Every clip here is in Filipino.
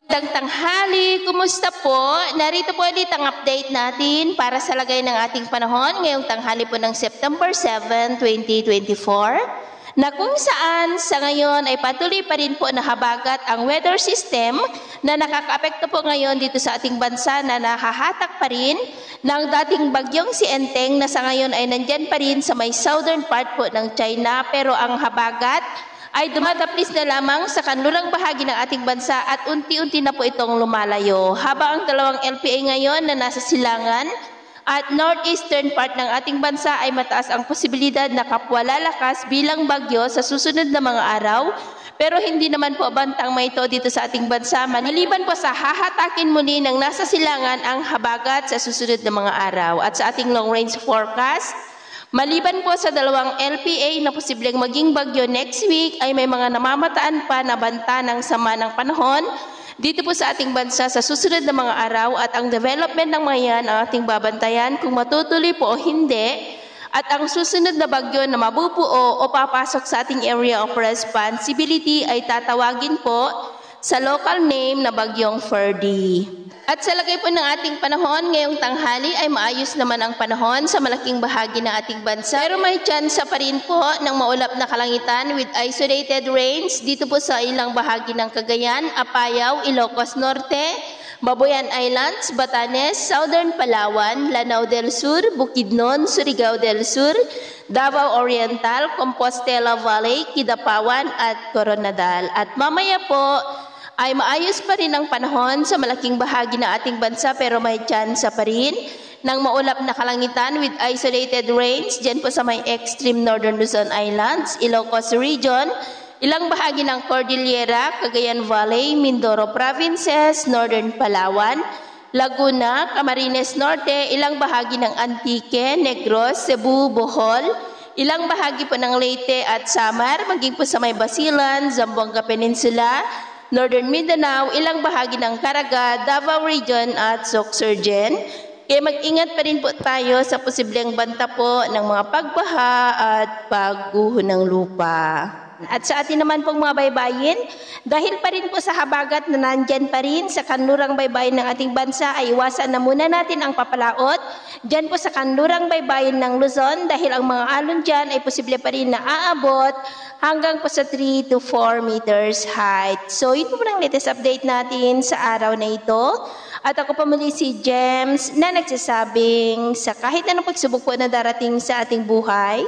Magandang tanghali, kumusta po? Narito po ulit ang update natin para sa lagay ng ating panahon ngayong tanghali po ng September 7, 2024 na kung saan sa ngayon ay patuloy pa rin po na habagat ang weather system na nakakaapekto po ngayon dito sa ating bansa na nahahatak pa rin ng dating bagyong si Enteng na sa ngayon ay nandyan pa rin sa may southern part po ng China, pero ang habagat ay dumadaplis na lamang sa kanlurang bahagi ng ating bansa at unti-unti na po itong lumalayo. Habang ang dalawang LPA ngayon na nasa silangan at northeastern part ng ating bansa ay mataas ang posibilidad na kapwa lalakas bilang bagyo sa susunod na mga araw. Pero hindi naman po bantang may ito dito sa ating bansa, maliban po sa hahatakin muli ng nasa silangan ang habagat sa susunod na mga araw. At sa ating long range forecast, maliban po sa dalawang LPA na posibleng maging bagyo next week, ay may mga namamataan pa na banta ng sama ng panahon dito po sa ating bansa sa susunod na mga araw, at ang development ng mga yan ang ating babantayan kung matutuloy po o hindi. At ang susunod na bagyo na mabubuo o papasok sa ating area of responsibility ay tatawagin po sa local name na bagyong Ferdy. At sa lagay po ng ating panahon ngayong tanghali ay maayos naman ang panahon sa malaking bahagi ng ating bansa. Pero may tsansa pa rin po ng maulap na kalangitan with isolated rains dito po sa ilang bahagi ng Cagayan, Apayao, Ilocos Norte, Babuyan Islands, Batanes, Southern Palawan, Lanao del Sur, Bukidnon, Surigao del Sur, Davao Oriental, Compostela Valley, Kidapawan at Coronadal. At mamaya po ay maayos pa rin ang panahon sa malaking bahagi ng ating bansa, pero may tsansa pa rin ng maulap na kalangitan with isolated rains dyan po sa may extreme northern Luzon Islands, Ilocos Region, ilang bahagi ng Cordillera, Cagayan Valley, Mindoro Provinces, Northern Palawan, Laguna, Camarines Norte, ilang bahagi ng Antique, Negros, Cebu, Bohol, ilang bahagi po ng Leyte at Samar, maging po sa may Basilan, Zamboanga Peninsula, Northern Mindanao, ilang bahagi ng Caraga, Davao Region at Sorsogon. Kaya mag-ingat pa rin po tayo sa posibleng banta po ng mga pagbaha at pagguho ng lupa. At sa atin naman pong mga baybayin, dahil pa rin po sa habagat na nandyan pa rin sa kanlurang baybayin ng ating bansa, ay iwasan na muna natin ang papalaot dyan po sa kanlurang baybayin ng Luzon, dahil ang mga alon dyan ay posible pa rin na aabot hanggang po sa 3 to 4 meters height. So ito po ang latest update natin sa araw na ito. At ako pa muli si Gems na nagsasabing sa kahit anong pagsubok po na darating sa ating buhay,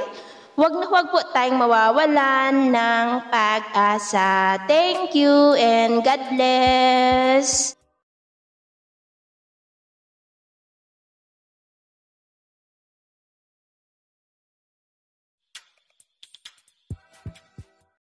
huwag na huwag po tayong mawawalan ng pag-asa. Thank you and God bless!